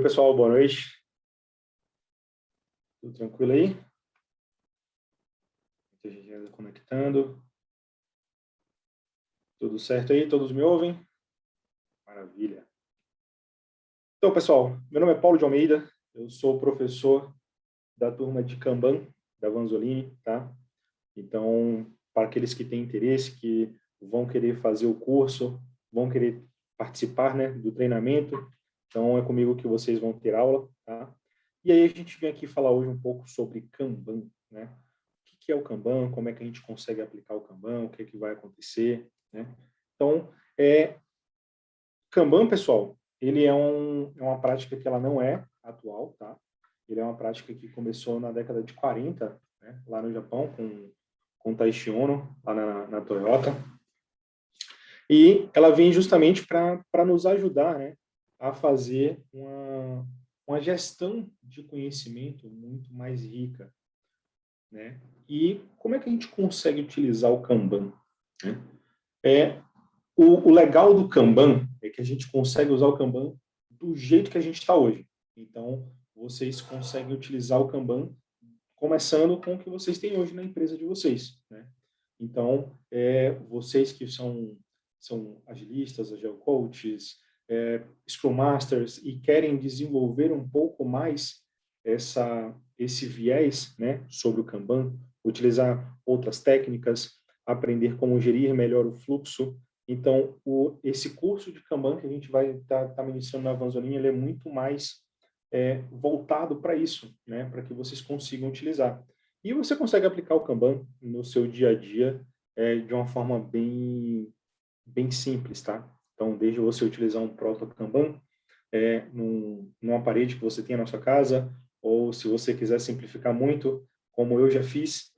pessoal, boa noite. Tudo tranquilo aí? Muita gente ainda conectando. Tudo certo aí? Todos me ouvem? Maravilha. Então, pessoal, meu nome é Paulo de Almeida, eu sou professor da turma de Kanban da Vanzolini, tá? Então, para aqueles que têm interesse, que vão querer fazer o curso, vão querer participar, né, do treinamento, então é comigo que vocês vão ter aula, tá? E aí a gente vem aqui falar hoje um pouco sobre Kanban, né? O que é o Kanban, como é que a gente consegue aplicar o Kanban, o que é que vai acontecer, né? Então, Kanban, pessoal, ele é uma prática que ela não é atual, tá? Ele é uma prática que começou na década de 40, né, lá no Japão, com Taishi Ono, lá na Toyota. E ela vem justamente para nos ajudar, né, a fazer uma gestão de conhecimento muito mais rica, né? E como é que a gente consegue utilizar o Kanban, né? O legal do Kanban é que a gente consegue usar o Kanban do jeito que a gente está hoje. Então, vocês conseguem utilizar o Kanban começando com o que vocês têm hoje na empresa de vocês, né? Então, vocês que são agilistas, agile coaches, Scrum Masters e querem desenvolver um pouco mais esse viés, né, sobre o Kanban, utilizar outras técnicas, aprender como gerir melhor o fluxo. Então, esse curso de Kanban que a gente vai estar ministrando na Vanzolini, ele é muito mais voltado para isso, né, para que vocês consigam utilizar. E você consegue aplicar o Kanban no seu dia a dia de uma forma bem simples, tá? Então, desde você utilizar um proto Kanban numa parede que você tenha na sua casa, ou se você quiser simplificar muito, como eu já fiz,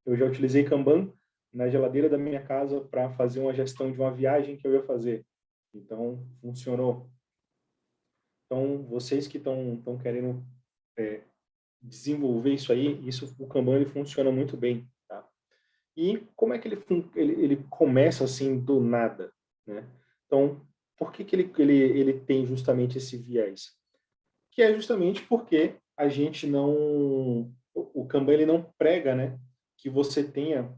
eu já utilizei Kanban na geladeira da minha casa para fazer uma gestão de uma viagem que eu ia fazer. Então, funcionou. Então, vocês que estão querendo desenvolver isso aí, o Kanban ele funciona muito bem, tá? E como é que ele começa assim do nada, né? Então, por que ele tem justamente esse viés? Que é justamente porque a gente não... O Kanban ele não prega, né, que você tenha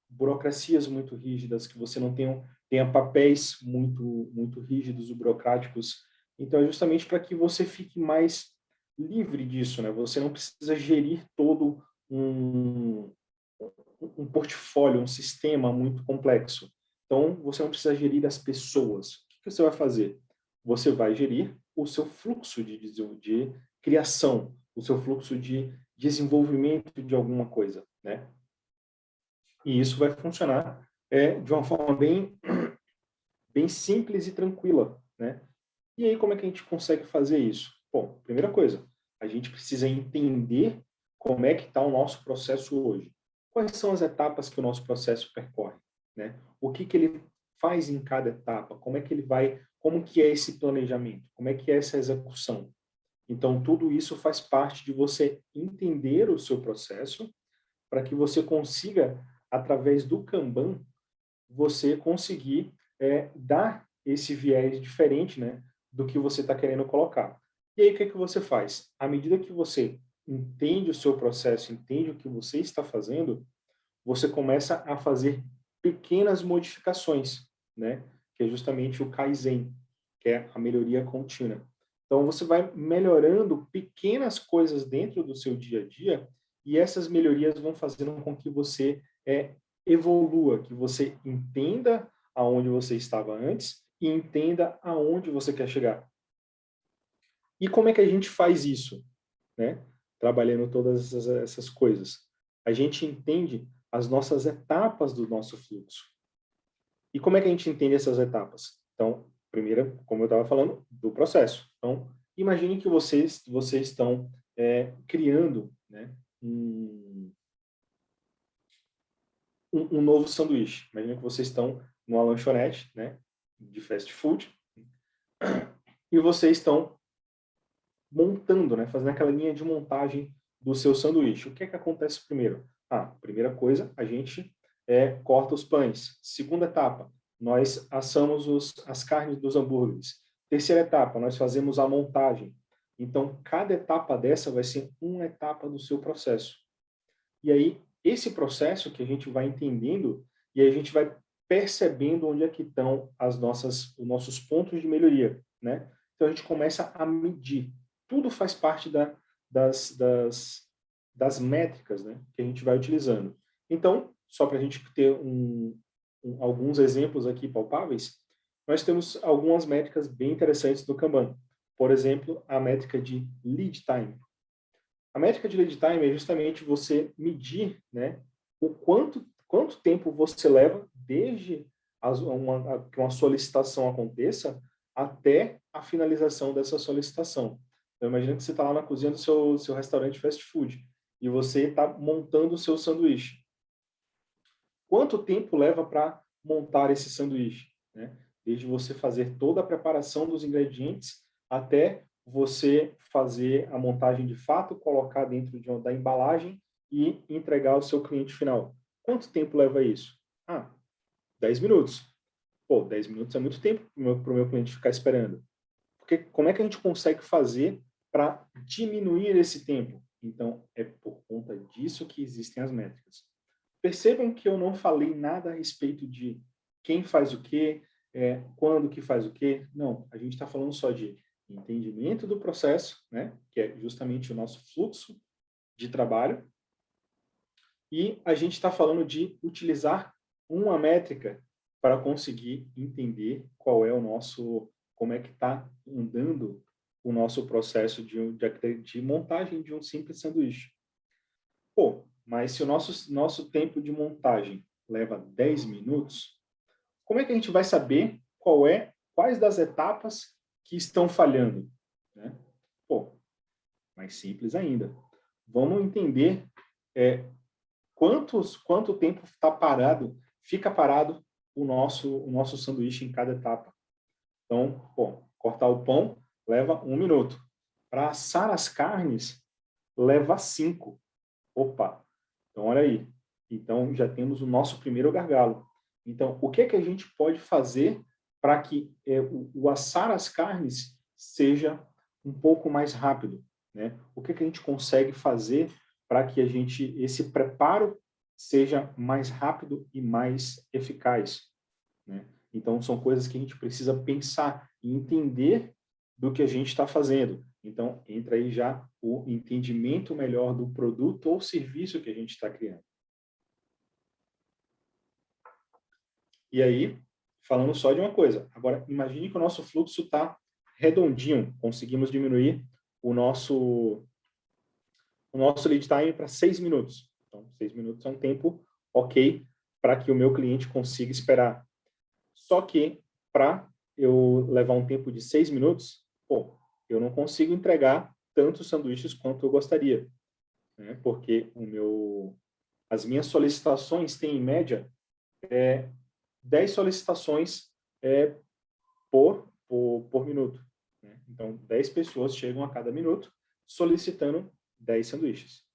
burocracias muito rígidas, que você não tenha papéis muito rígidos e burocráticos. Então, é justamente para que você fique mais livre disso, né? Você não precisa gerir todo um, um portfólio, um sistema muito complexo. Então, você não precisa gerir as pessoas. O que você vai fazer? Você vai gerir o seu fluxo de criação, o seu fluxo de desenvolvimento de alguma coisa, né? E isso vai funcionar de uma forma bem simples e tranquila, né? E aí, como é que a gente consegue fazer isso? Bom, primeira coisa, a gente precisa entender como é que está o nosso processo hoje. Quais são as etapas que o nosso processo percorre, né? O que ele faz em cada etapa? Como é que ele vai? Como que é esse planejamento? Como é que é essa execução? Então, tudo isso faz parte de você entender o seu processo para que você consiga, através do Kanban, você conseguir dar esse viés diferente, né, do que você está querendo colocar. E aí, o que é que você faz? À medida que você entende o seu processo, entende o que você está fazendo, você começa a fazer pequenas modificações, né, que é justamente o Kaizen, que é a melhoria contínua. Então, você vai melhorando pequenas coisas dentro do seu dia a dia e essas melhorias vão fazendo com que você evolua, que você entenda aonde você estava antes e entenda aonde você quer chegar. E como é que a gente faz isso, né? Trabalhando todas essas coisas. A gente entende as nossas etapas do nosso fluxo. E como é que a gente entende essas etapas? Então, primeira, como eu estava falando, do processo. Então, imagine que vocês estão criando, né, um novo sanduíche. Imagina que vocês estão numa lanchonete, né, de fast food, e vocês estão montando, né, fazendo aquela linha de montagem do seu sanduíche. O que é que acontece primeiro? Primeira coisa, a gente corta os pães. Segunda etapa, nós assamos as carnes dos hambúrgueres. Terceira etapa, nós fazemos a montagem. Então, cada etapa dessa vai ser uma etapa do seu processo. E aí, esse processo que a gente vai entendendo, e aí a gente vai percebendo onde é que estão os nossos pontos de melhoria, né? Então, a gente começa a medir. Tudo faz parte das, das, das métricas, né, que a gente vai utilizando. Então, só para a gente ter alguns exemplos aqui palpáveis, nós temos algumas métricas bem interessantes do Kanban. Por exemplo, a métrica de lead time. A métrica de lead time é justamente você medir, né, o quanto tempo você leva desde que uma solicitação aconteça até a finalização dessa solicitação. Então, imagina que você está lá na cozinha do seu restaurante fast food e você está montando o seu sanduíche. Quanto tempo leva para montar esse sanduíche, né? Desde você fazer toda a preparação dos ingredientes até você fazer a montagem de fato, colocar dentro da embalagem e entregar ao seu cliente final. Quanto tempo leva isso? 10 minutos. Pô, 10 minutos é muito tempo para o meu cliente ficar esperando. Porque como é que a gente consegue fazer para diminuir esse tempo? Então, é por conta disso que existem as métricas. Percebam que eu não falei nada a respeito de quem faz o quê, quando que faz o quê. Não, a gente está falando só de entendimento do processo, né, que é justamente o nosso fluxo de trabalho, e a gente está falando de utilizar uma métrica para conseguir entender qual é como é que está andando o nosso processo de montagem de um simples sanduíche. Pô, mas se o nosso tempo de montagem leva 10 minutos, como é que a gente vai saber quais das etapas que estão falhando, né? Pô, mais simples ainda. Vamos entender quanto tempo fica parado o nosso sanduíche em cada etapa. Então, pô, cortar o pão leva 1 minuto. Para assar as carnes, leva 5. Opa, então olha aí. Então já temos o nosso primeiro gargalo. Então, o que é que a gente pode fazer para que o assar as carnes seja um pouco mais rápido, né? O que é que a gente consegue fazer para que esse preparo seja mais rápido e mais eficaz, né? Então, são coisas que a gente precisa pensar e entender do que a gente está fazendo. Então, entra aí já o entendimento melhor do produto ou serviço que a gente está criando. E aí, falando só de uma coisa. Agora, imagine que o nosso fluxo está redondinho. Conseguimos diminuir o nosso lead time para 6 minutos. Então, 6 minutos é um tempo ok para que o meu cliente consiga esperar. Só que, para eu levar um tempo de 6 minutos, eu não consigo entregar tantos sanduíches quanto eu gostaria, né? Porque as minhas solicitações têm, em média, 10 solicitações por minuto, né? Então, 10 pessoas chegam a cada minuto solicitando 10 sanduíches.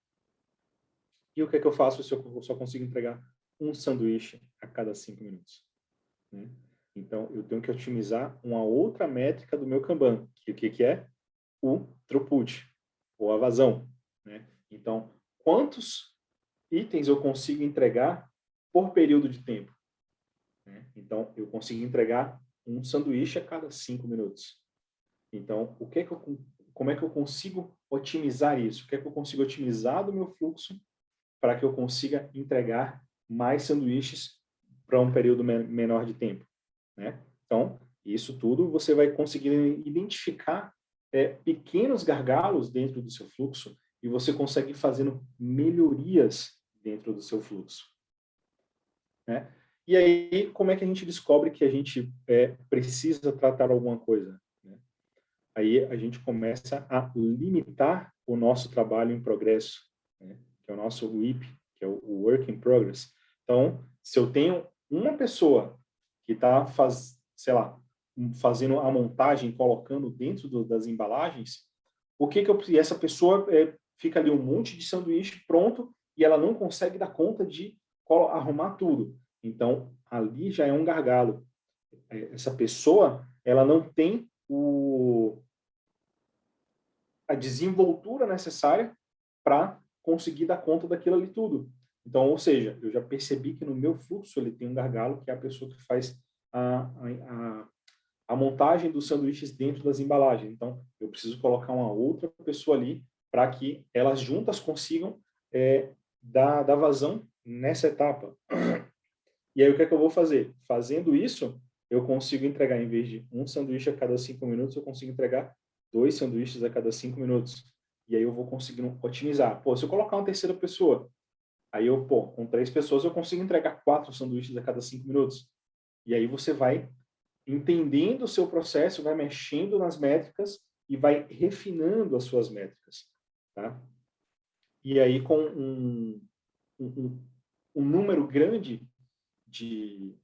E o que é que eu faço se eu só consigo entregar um sanduíche a cada 5 minutos, né? Então, eu tenho que otimizar uma outra métrica do meu Kanban, que o que é? O throughput, ou a vazão, né? Então, quantos itens eu consigo entregar por período de tempo, né? Então, eu consigo entregar um sanduíche a cada 5 minutos. Então, como é que eu consigo otimizar isso? O que é que eu consigo otimizar do meu fluxo para que eu consiga entregar mais sanduíches para um período menor de tempo, né? Então, isso tudo você vai conseguir identificar pequenos gargalos dentro do seu fluxo e você consegue ir fazendo melhorias dentro do seu fluxo, né? E aí, como é que a gente descobre que a gente precisa tratar alguma coisa, né? Aí a gente começa a limitar o nosso trabalho em progresso, né? Que é o nosso WIP, que é o Work in Progress. Então, se eu tenho uma pessoa que está, fazendo a montagem, colocando dentro das embalagens, e essa pessoa fica ali um monte de sanduíche pronto e ela não consegue dar conta de arrumar tudo. Então, ali já é um gargalo. Essa pessoa, ela não tem a desenvoltura necessária para conseguir dar conta daquilo ali tudo. Então, ou seja, eu já percebi que no meu fluxo ele tem um gargalo, que é a pessoa que faz a montagem dos sanduíches dentro das embalagens. Então, eu preciso colocar uma outra pessoa ali para que elas juntas consigam dar vazão nessa etapa. E aí, o que é que eu vou fazer? Fazendo isso, eu consigo entregar, em vez de um sanduíche a cada 5 minutos, eu consigo entregar 2 sanduíches a cada 5 minutos. E aí eu vou conseguindo otimizar. Pô, se eu colocar uma terceira pessoa, aí com 3 pessoas, eu consigo entregar 4 sanduíches a cada 5 minutos. E aí você vai entendendo o seu processo, vai mexendo nas métricas e vai refinando as suas métricas, tá? E aí, com um número grande de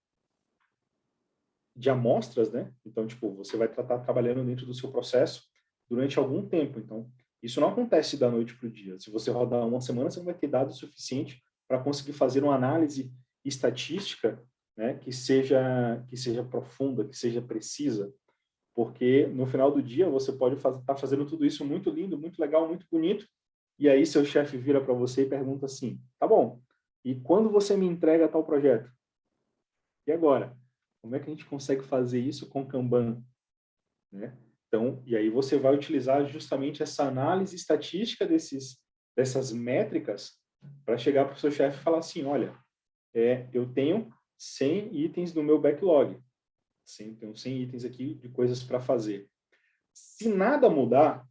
amostras, né? Então, tipo, você vai estar trabalhando dentro do seu processo durante algum tempo. Então, isso não acontece da noite para o dia. Se você rodar uma semana, você não vai ter dados suficiente para conseguir fazer uma análise estatística, né, que seja profunda, que seja precisa, porque no final do dia você pode estar fazendo tudo isso muito lindo, muito legal, muito bonito, e aí seu chefe vira para você e pergunta assim: tá bom, e quando você me entrega tal projeto? E agora? Como é que a gente consegue fazer isso com Kanban, né? Então, e aí você vai utilizar justamente essa análise estatística dessas métricas para chegar para o seu chefe e falar assim: olha, eu tenho 100 itens no meu backlog, tenho 100 itens aqui de coisas para fazer. Se nada mudar,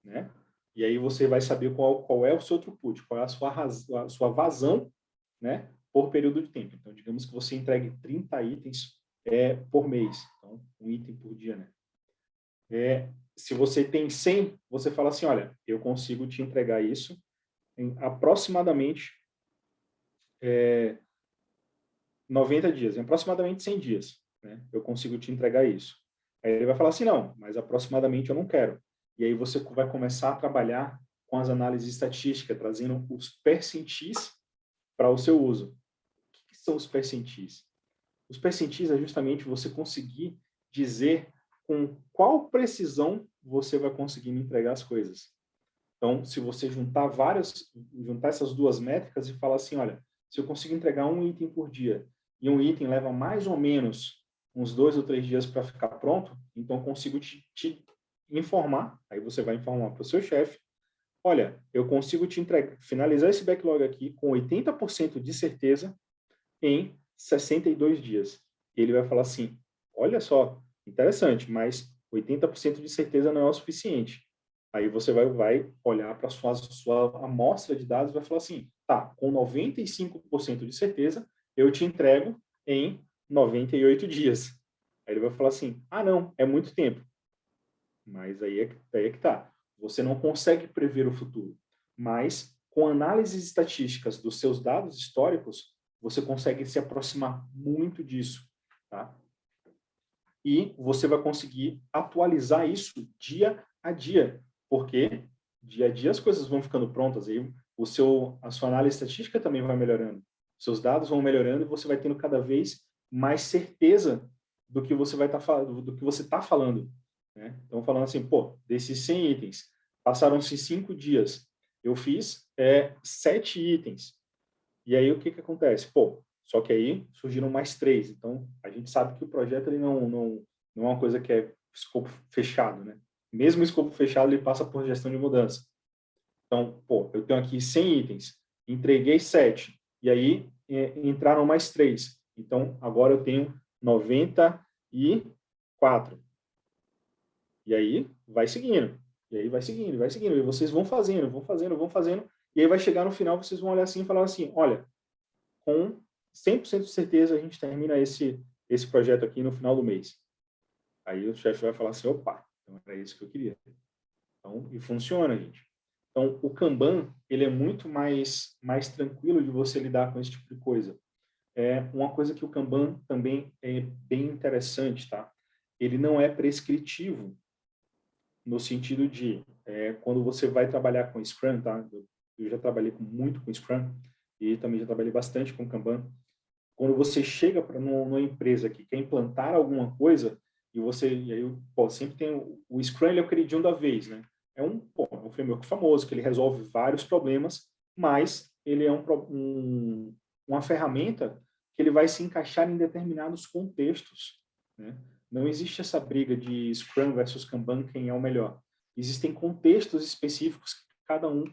né? E aí você vai saber qual é o seu throughput, qual é a sua vazão, né? Por período de tempo. Então, digamos que você entregue 30 itens por mês. Então, um item por dia, né? Se você tem 100, você fala assim: olha, eu consigo te entregar isso em aproximadamente 90 dias, em aproximadamente 100 dias, né? Eu consigo te entregar isso. Aí ele vai falar assim: não, mas aproximadamente eu não quero. E aí você vai começar a trabalhar com as análises estatísticas, trazendo os percentis para o seu uso. O que são os percentis? Os percentis é justamente você conseguir dizer com qual precisão você vai conseguir me entregar as coisas. Então, se você juntar essas duas métricas e falar assim: olha, se eu consigo entregar um item por dia e um item leva mais ou menos uns 2 ou 3 dias para ficar pronto, então eu consigo te informar, aí você vai informar para o seu chefe: olha, eu consigo te finalizar esse backlog aqui com 80% de certeza em 62 dias. E ele vai falar assim: olha só, interessante, mas 80% de certeza não é o suficiente. Aí você vai olhar para a sua amostra de dados e vai falar assim: tá, com 95% de certeza, eu te entrego em 98 dias. Aí ele vai falar assim: ah, não, é muito tempo. Mas aí é que tá. Você não consegue prever o futuro. Mas, com análises estatísticas dos seus dados históricos, você consegue se aproximar muito disso, tá? E você vai conseguir atualizar isso dia a dia, porque dia a dia as coisas vão ficando prontas, aí a sua análise estatística também vai melhorando, seus dados vão melhorando e você vai tendo cada vez mais certeza do que você vai estar do que você está falando, né? Então, falando assim, pô, desses 100 itens, passaram-se 5 dias, eu fiz 7 itens, e aí o que acontece? Pô, só que aí surgiram mais 3. Então, a gente sabe que o projeto ele não é uma coisa que é escopo fechado, né? Mesmo o escopo fechado, ele passa por gestão de mudança. Então, pô, eu tenho aqui 100 itens, entreguei 7, e aí entraram mais 3. Então, agora eu tenho 94. E aí, vai seguindo. E aí, vai seguindo, vai seguindo. E vocês vão fazendo, vão fazendo, vão fazendo. E aí, vai chegar no final, vocês vão olhar assim e falar assim: olha, com 100% de certeza a gente termina esse projeto aqui no final do mês. Aí o chefe vai falar assim: opa, então era isso que eu queria. Então, e funciona, gente. Então, o Kanban, ele é muito mais tranquilo de você lidar com esse tipo de coisa. Uma coisa que o Kanban também é bem interessante, tá? Ele não é prescritivo no sentido de quando você vai trabalhar com Scrum, tá? Eu já trabalhei muito com Scrum e também já trabalhei bastante com Kanban. Quando você chega para numa empresa que quer implantar alguma coisa e aí, pô, sempre tem o Scrum, ele é o queridinho da vez, né? É um framework famoso, que ele resolve vários problemas, mas ele é uma ferramenta que ele vai se encaixar em determinados contextos, né? Não existe essa briga de Scrum versus Kanban, quem é o melhor. Existem contextos específicos que cada um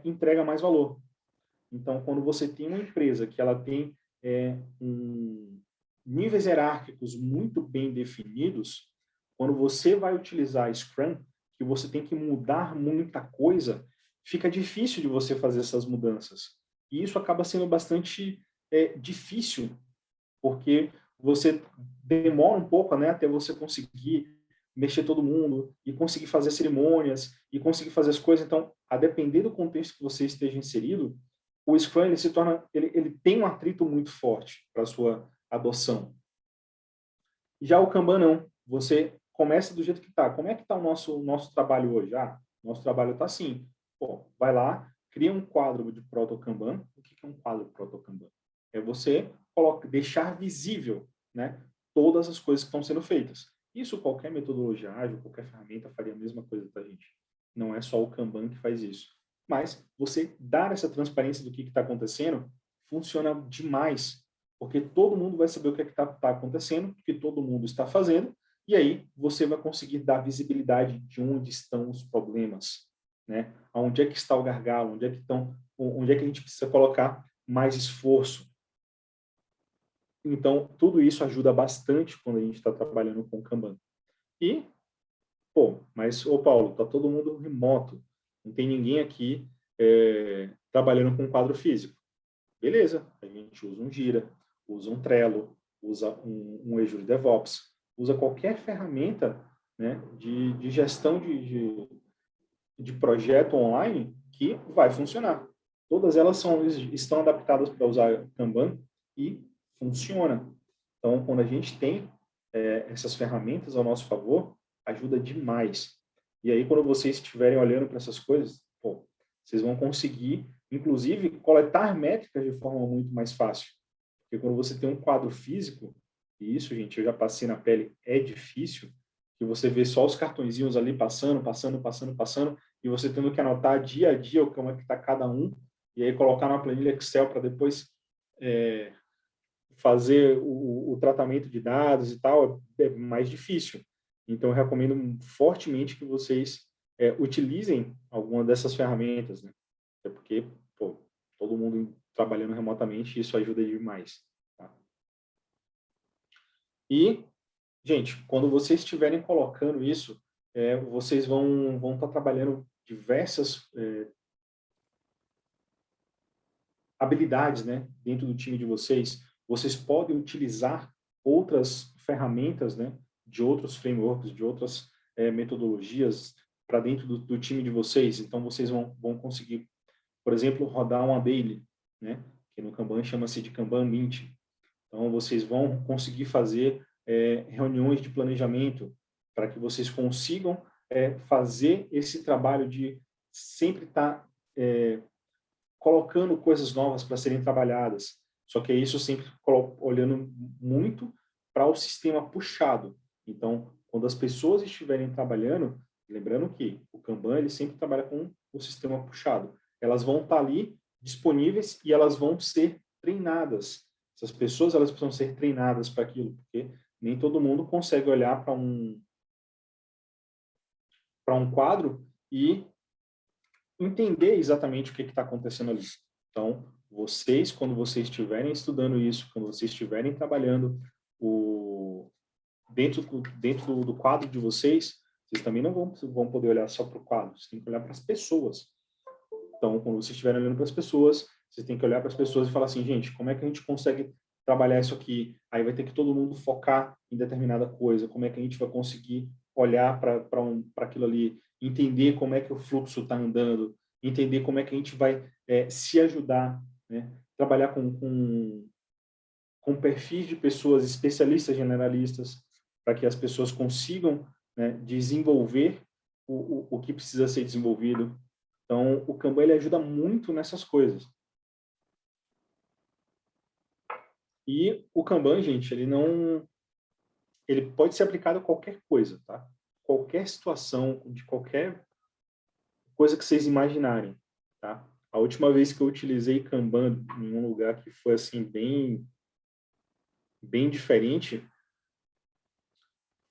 entrega mais valor. Então, quando você tem uma empresa que ela tem níveis hierárquicos muito bem definidos, quando você vai utilizar Scrum, que você tem que mudar muita coisa, fica difícil de você fazer essas mudanças. E isso acaba sendo bastante difícil, porque você demora um pouco, né, até você conseguir mexer todo mundo e conseguir fazer cerimônias e conseguir fazer as coisas. Então, a depender do contexto que você esteja inserido, o Scrum ele tem um atrito muito forte para a sua adoção. Já o Kanban não. Você começa do jeito que está. Como é que está o nosso trabalho hoje? Nosso trabalho está assim. Pô, vai lá, cria um quadro de Proto Kanban. O que é um quadro de Proto Kanban? É você deixar visível, né, todas as coisas que estão sendo feitas. Isso qualquer metodologia ágil, qualquer ferramenta faria a mesma coisa para a gente. Não é só o Kanban que faz isso. Mas você dar essa transparência do que está acontecendo funciona demais, porque todo mundo vai saber o que está acontecendo, o que todo mundo está fazendo, e aí você vai conseguir dar visibilidade de onde estão os problemas, né? Onde é que está o gargalo, onde é que a gente precisa colocar mais esforço. Então, tudo isso ajuda bastante quando a gente está trabalhando com Kanban. E, mas, Paulo, está todo mundo remoto, não tem ninguém aqui trabalhando com quadro físico. Beleza, a gente usa um Jira, usa um Trello, usa um Azure DevOps, usa qualquer ferramenta, né, de gestão de projeto online que vai funcionar. Todas elas estão adaptadas para usar Kanban e funciona. Então, quando a gente tem essas ferramentas ao nosso favor, ajuda demais. E aí, quando vocês estiverem olhando para essas coisas, vocês vão conseguir, inclusive, coletar métricas de forma muito mais fácil. Porque quando você tem um quadro físico, e isso, gente, eu já passei na pele, é difícil, que você vê só os cartõezinhos ali passando, e você tendo que anotar dia a dia como é que está cada um, e aí colocar na planilha Excel para depois fazer o tratamento de dados e tal, é mais difícil. Então, eu recomendo fortemente que vocês utilizem alguma dessas ferramentas, né? Até porque, todo mundo trabalhando remotamente, isso ajuda demais. Tá? E, gente, quando vocês estiverem colocando isso, vocês vão estar trabalhando diversas habilidades, né, dentro do time de vocês. Vocês podem utilizar outras ferramentas, né, de outros frameworks, de outras metodologias para dentro do time de vocês. Então, vocês vão conseguir, por exemplo, rodar uma daily, né, que no Kanban chama-se de Kanban Mint. Então, vocês vão conseguir fazer reuniões de planejamento para que vocês consigam fazer esse trabalho de sempre estar colocando coisas novas para serem trabalhadas. Só que é isso sempre olhando muito para o sistema puxado. Então, quando as pessoas estiverem trabalhando, lembrando que o Kanban ele sempre trabalha com o sistema puxado. Elas vão estar ali disponíveis e elas vão ser treinadas. Essas pessoas elas precisam ser treinadas para aquilo, porque nem todo mundo consegue olhar para um quadro e entender exatamente o que está acontecendo ali. Então, vocês, quando vocês estiverem estudando isso, quando vocês estiverem trabalhando dentro do quadro de vocês, vocês também não vão poder olhar só para o quadro, vocês têm que olhar para as pessoas. Então, quando vocês estiverem olhando para as pessoas, vocês têm que olhar para as pessoas e falar assim, gente, como é que a gente consegue trabalhar isso aqui? Aí vai ter que todo mundo focar em determinada coisa, como é que a gente vai conseguir olhar para aquilo ali, entender como é que o fluxo está andando, entender como é que a gente vai se ajudar, né? Trabalhar com perfis de pessoas especialistas, generalistas, para que as pessoas consigam, né, desenvolver o que precisa ser desenvolvido. Então, o Kanban ele ajuda muito nessas coisas. E o Kanban, gente, ele ele pode ser aplicado a qualquer coisa, tá? Qualquer situação, de qualquer coisa que vocês imaginarem, tá? A última vez que eu utilizei Kanban em um lugar que foi assim bem diferente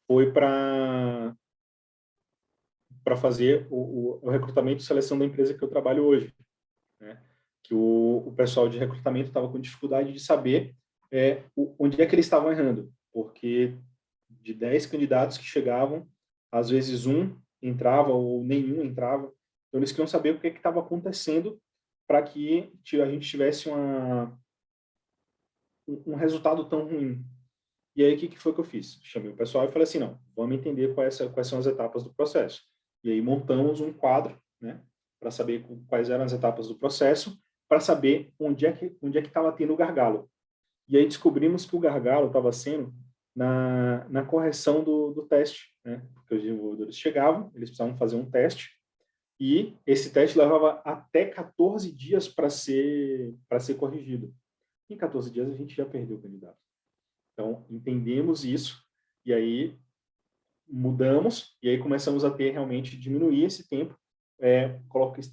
foi para fazer o recrutamento e seleção da empresa que eu trabalho hoje, né? Que o pessoal de recrutamento estava com dificuldade de saber onde é que eles estavam errando, porque de 10 candidatos que chegavam, às vezes um entrava ou nenhum entrava, então eles queriam saber o que estava acontecendo para que a gente tivesse um resultado tão ruim. E aí, o que foi que eu fiz? Chamei o pessoal e falei assim, não, vamos entender quais são as etapas do processo. E aí montamos um quadro, né, para saber quais eram as etapas do processo, para saber onde é que estava tendo o gargalo. E aí descobrimos que o gargalo estava sendo na correção do teste, né, porque os desenvolvedores chegavam, eles precisavam fazer um teste, e esse teste levava até 14 dias para ser corrigido. Em 14 dias a gente já perdeu o candidato. Então, entendemos isso, e aí mudamos, e aí começamos a ter realmente, diminuir esse tempo,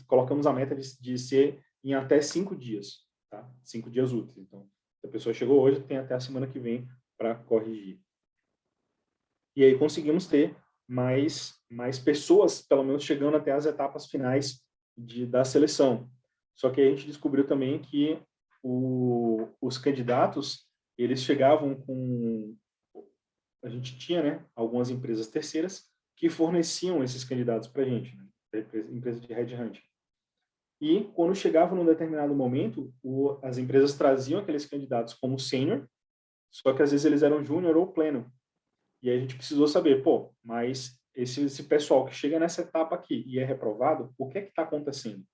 colocamos a meta de ser em até 5 dias, tá? 5 dias úteis. Então, se a pessoa chegou hoje, tem até a semana que vem para corrigir. E aí conseguimos ter mais pessoas, pelo menos chegando até as etapas finais da seleção. Só que a gente descobriu também que os candidatos, eles chegavam com... A gente tinha, né, algumas empresas terceiras que forneciam esses candidatos para a gente, né, empresa de headhunting. E quando chegava num determinado momento, as empresas traziam aqueles candidatos como sênior, só que às vezes eles eram júnior ou pleno. E aí a gente precisou saber, pô, mas esse pessoal que chega nessa etapa aqui e é reprovado, o que é que está acontecendo?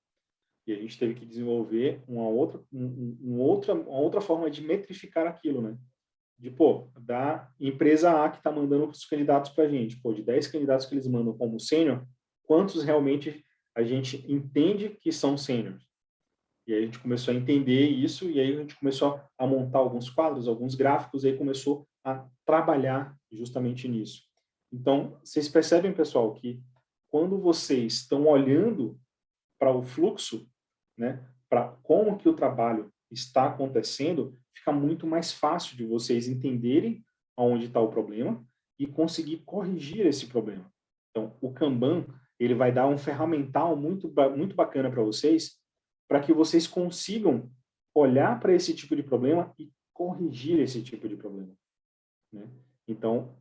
E a gente teve que desenvolver uma outra forma de metrificar aquilo, né? De, pô, da empresa A que está mandando os candidatos para a gente, pô, de 10 candidatos que eles mandam como sênior, quantos realmente a gente entende que são sêniors? E aí a gente começou a entender isso, e aí a gente começou a montar alguns quadros, alguns gráficos, e aí começou a trabalhar justamente nisso. Então, vocês percebem, pessoal, que quando vocês estão olhando para o fluxo, né, para como que o trabalho está acontecendo, fica muito mais fácil de vocês entenderem aonde está o problema e conseguir corrigir esse problema. Então, o Kanban, ele vai dar um ferramental muito bacana para vocês, para que vocês consigam olhar para esse tipo de problema e corrigir esse tipo de problema, né? Então,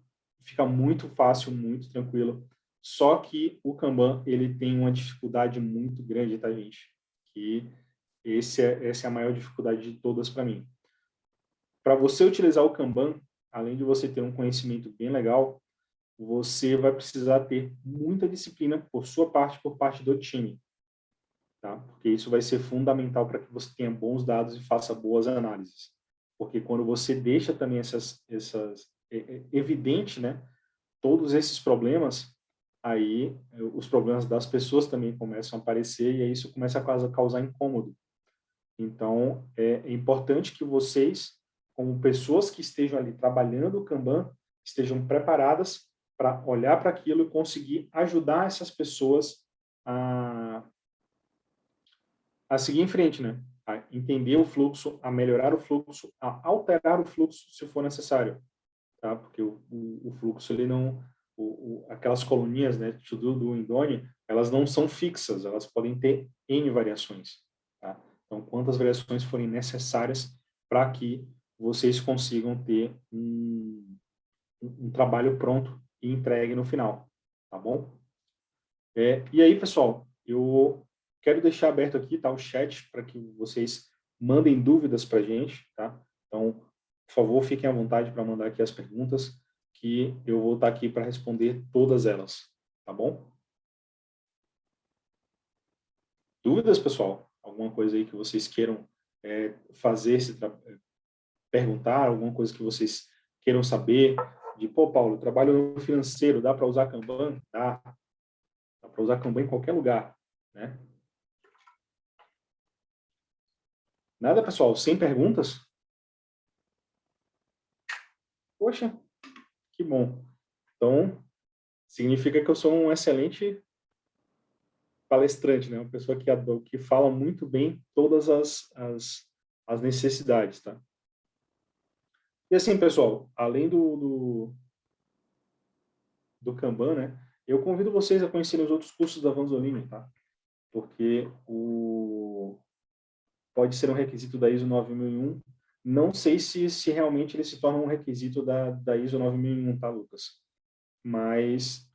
fica muito fácil, muito tranquilo. Só que o Kanban, ele tem uma dificuldade muito grande, tá, gente? Que essa é a maior dificuldade de todas para mim. Para você utilizar o Kanban, além de você ter um conhecimento bem legal, você vai precisar ter muita disciplina por parte do time, tá? Porque isso vai ser fundamental para que você tenha bons dados e faça boas análises. Porque quando você deixa também evidente, né, todos esses problemas, aí os problemas das pessoas também começam a aparecer e aí isso começa a causar incômodo. Então, é importante que vocês, como pessoas que estejam ali trabalhando o Kanban, estejam preparadas para olhar para aquilo e conseguir ajudar essas pessoas a seguir em frente, né? A entender o fluxo, a melhorar o fluxo, a alterar o fluxo se for necessário, tá? Porque o fluxo, ele não... aquelas coluninhas, né, do Indone, elas não são fixas, elas podem ter N variações, tá? Então, quantas variações forem necessárias para que vocês consigam ter um trabalho pronto e entregue no final, tá bom? E aí, pessoal, eu quero deixar aberto aqui, tá, o chat para que vocês mandem dúvidas para a gente, tá? Então, por favor, fiquem à vontade para mandar aqui as perguntas, que eu vou estar aqui para responder todas elas, tá bom? Dúvidas, pessoal? Alguma coisa aí que vocês queiram fazer, perguntar, alguma coisa que vocês queiram saber? De, pô, Paulo, trabalho no financeiro, dá para usar Kanban? Dá. Dá para usar Kanban em qualquer lugar, né? Nada, pessoal? Sem perguntas? Poxa, que bom. Então, significa que eu sou um excelente palestrante, né? Uma pessoa que fala muito bem todas as necessidades, tá? E assim, pessoal, além do Kanban, né? Eu convido vocês a conhecerem os outros cursos da Vanzolini, tá? Porque pode ser um requisito da ISO 9001. Não sei se realmente ele se torna um requisito da ISO 9001, tá, Lucas? Mas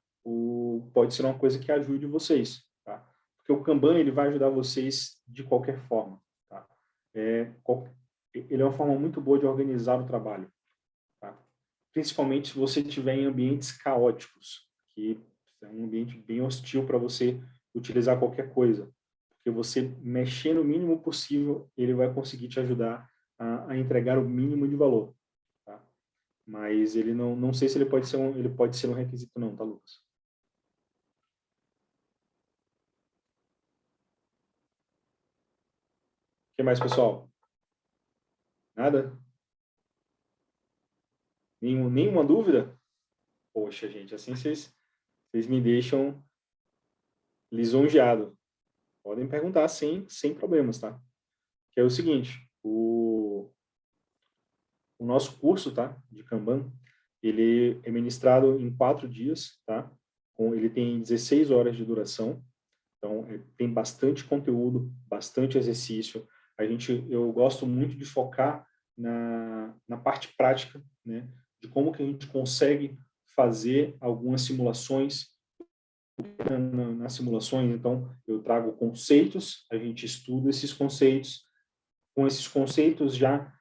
pode ser uma coisa que ajude vocês, tá? Porque o Kanban, ele vai ajudar vocês de qualquer forma, tá? Ele é uma forma muito boa de organizar o trabalho, tá? Principalmente se você estiver em ambientes caóticos, que é um ambiente bem hostil para você utilizar qualquer coisa. Porque você mexer no mínimo possível, ele vai conseguir te ajudar a entregar o mínimo de valor, tá? Mas ele não sei se ele pode ser um requisito não, tá, Lucas? O que mais, pessoal? Nada? Nenhuma dúvida? Poxa, gente, assim vocês me deixam lisonjeado. Podem perguntar sem problemas, tá? Que é o seguinte, o nosso curso, tá, de Kanban, ele é ministrado em 4 dias, tá? Ele tem 16 horas de duração, então tem bastante conteúdo, bastante exercício. Eu gosto muito de focar na parte prática, né? De como que a gente consegue fazer algumas simulações nas simulações. Então, eu trago conceitos, a gente estuda esses conceitos. Com esses conceitos já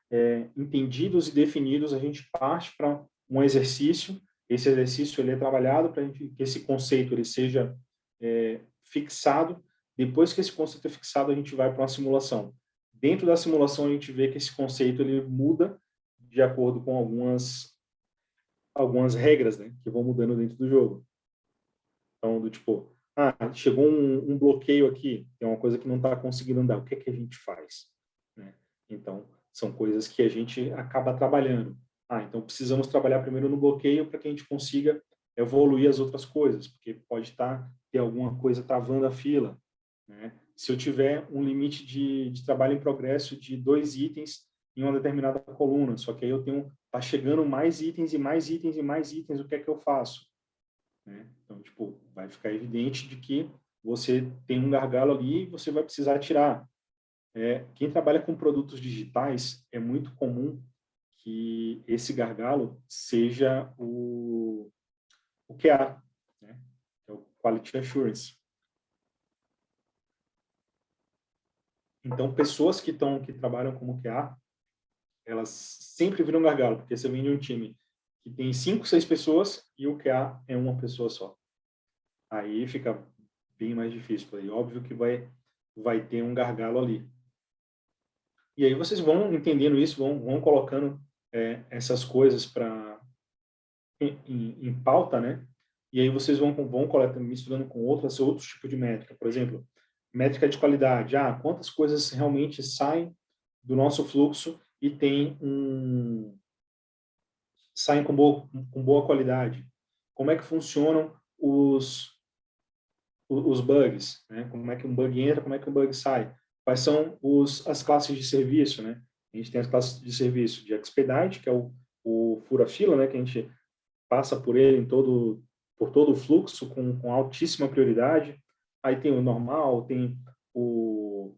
entendidos e definidos, a gente parte para um exercício. Esse exercício ele é trabalhado para que esse conceito ele seja fixado. Depois que esse conceito é fixado, a gente vai para uma simulação. Dentro da simulação, a gente vê que esse conceito ele muda de acordo com algumas regras, né, que vão mudando dentro do jogo. Então, do tipo, chegou um bloqueio aqui, tem uma coisa que não está conseguindo andar, o que é que a gente faz? Né? Então, são coisas que a gente acaba trabalhando. Então precisamos trabalhar primeiro no bloqueio para que a gente consiga evoluir as outras coisas, porque pode ter alguma coisa travando a fila. Né? Se eu tiver um limite de trabalho em progresso de 2 itens em uma determinada coluna, só que aí tá chegando mais itens e mais itens e mais itens, o que é que eu faço? Né? Então, tipo, vai ficar evidente de que você tem um gargalo ali e você vai precisar tirar. Quem trabalha com produtos digitais, é muito comum que esse gargalo seja o QA, né? É o Quality Assurance. Então, pessoas que trabalham como QA, elas sempre viram gargalo, porque você vem de um time que tem 5, 6 pessoas e o QA é uma pessoa só. Aí fica bem mais difícil. Aí, óbvio que vai ter um gargalo ali. E aí vocês vão entendendo isso, vão colocando essas coisas em pauta, né? E aí vocês vão coletando, misturando com outros tipos de métrica. Por exemplo, métrica de qualidade. Quantas coisas realmente saem do nosso fluxo e saem com boa qualidade? Como é que funcionam os bugs, né? Como é que um bug entra, como é que um bug sai? Quais são as classes de serviço, né? A gente tem as classes de serviço de expedite, que é o fura-fila, né? Que a gente passa por ele por todo o fluxo com altíssima prioridade. Aí tem o normal, tem o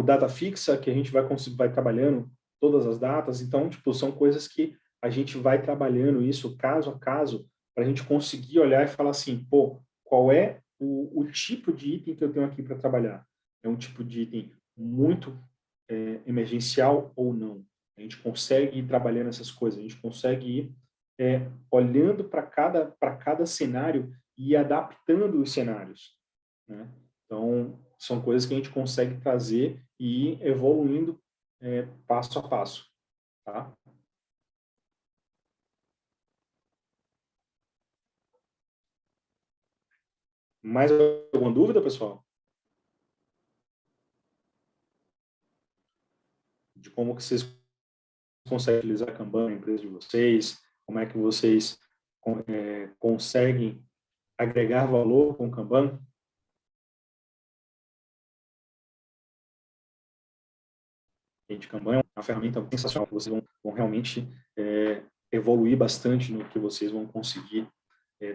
data fixa, que a gente vai trabalhando todas as datas. Então, tipo, são coisas que a gente vai trabalhando isso caso a caso para a gente conseguir olhar e falar assim, pô, qual é o tipo de item que eu tenho aqui para trabalhar? É um tipo de item muito emergencial ou não? A gente consegue ir trabalhando essas coisas, a gente consegue ir olhando para cada cenário e adaptando os cenários, né? Então, são coisas que a gente consegue trazer e ir evoluindo passo a passo, tá? Mais alguma dúvida, pessoal? De como que vocês conseguem utilizar Kanban na empresa de vocês, como é que vocês conseguem agregar valor com o Kanban. Gente, Kanban é uma ferramenta sensacional, que vocês vão realmente evoluir bastante no que vocês vão conseguir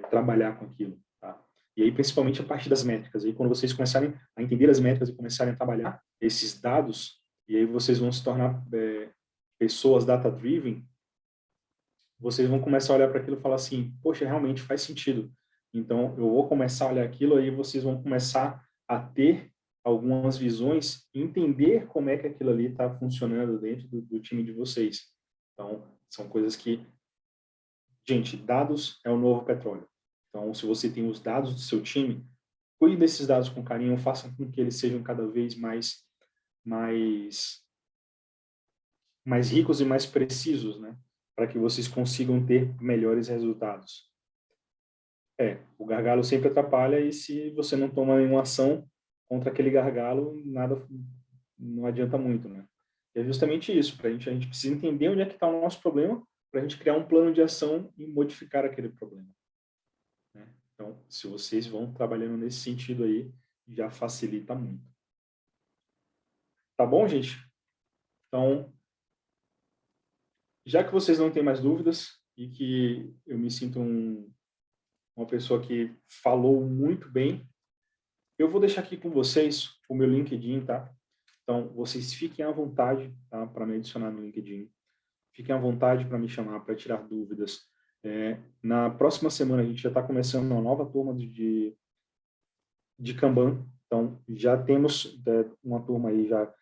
trabalhar com aquilo. Tá? E aí, principalmente a parte das métricas. Aí, quando vocês começarem a entender as métricas e começarem a trabalhar esses dados, e aí vocês vão se tornar pessoas data-driven, vocês vão começar a olhar para aquilo e falar assim, poxa, realmente faz sentido. Então, eu vou começar a olhar aquilo, aí vocês vão começar a ter algumas visões, entender como é que aquilo ali está funcionando dentro do time de vocês. Então, são coisas que... Gente, dados é o novo petróleo. Então, se você tem os dados do seu time, cuide desses dados com carinho, faça com que eles sejam cada vez mais ricos e mais precisos, né? Para que vocês consigam ter melhores resultados. O gargalo sempre atrapalha e se você não toma nenhuma ação contra aquele gargalo, nada, não adianta muito, né? E é justamente isso, a gente precisa entender onde é que está o nosso problema, para a gente criar um plano de ação e modificar aquele problema. Né? Então, se vocês vão trabalhando nesse sentido aí, já facilita muito. Tá bom, gente? Então, já que vocês não têm mais dúvidas e que eu me sinto uma pessoa que falou muito bem, eu vou deixar aqui com vocês o meu LinkedIn, tá? Então, vocês fiquem à vontade, tá? Para me adicionar no LinkedIn. Fiquem à vontade para me chamar, para tirar dúvidas. Na próxima semana, a gente já está começando uma nova turma de Kanban. Então, já temos uma turma aí já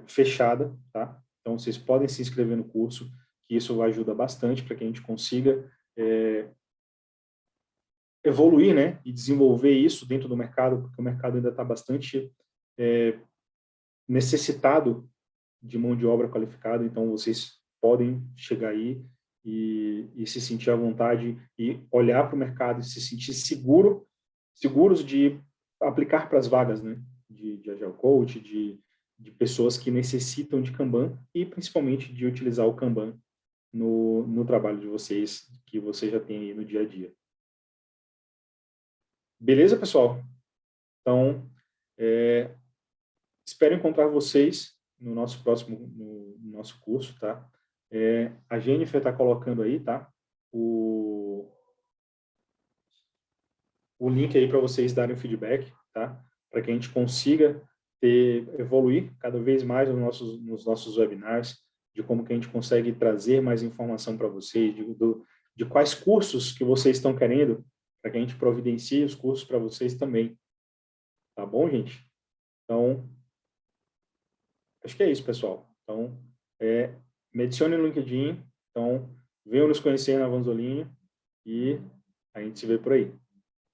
fechada, tá? Então, vocês podem se inscrever no curso, que isso vai ajudar bastante para que a gente consiga evoluir, né? E desenvolver isso dentro do mercado, porque o mercado ainda está bastante necessitado de mão de obra qualificada, então vocês podem chegar aí e se sentir à vontade e olhar para o mercado e se sentir seguros de aplicar para as vagas, né? De Agile Coach, de pessoas que necessitam de Kanban e principalmente de utilizar o Kanban no trabalho de vocês, que vocês já têm aí no dia a dia. Beleza, pessoal? Então, espero encontrar vocês no nosso próximo, no nosso curso, tá? A Jennifer está colocando aí, tá? O link aí para vocês darem feedback, tá? Para que a gente consiga evoluir cada vez mais nos nossos webinars, de como que a gente consegue trazer mais informação para vocês, de quais cursos que vocês estão querendo, para que a gente providencie os cursos para vocês também. Tá bom, gente? Então, acho que é isso, pessoal. Então, me adicione no LinkedIn. Então, venham nos conhecer na Vanzolini e a gente se vê por aí.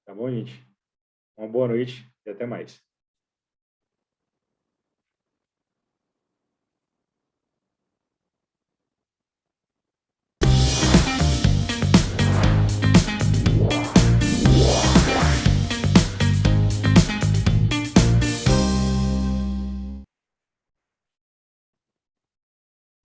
Tá bom, gente? Uma boa noite e até mais.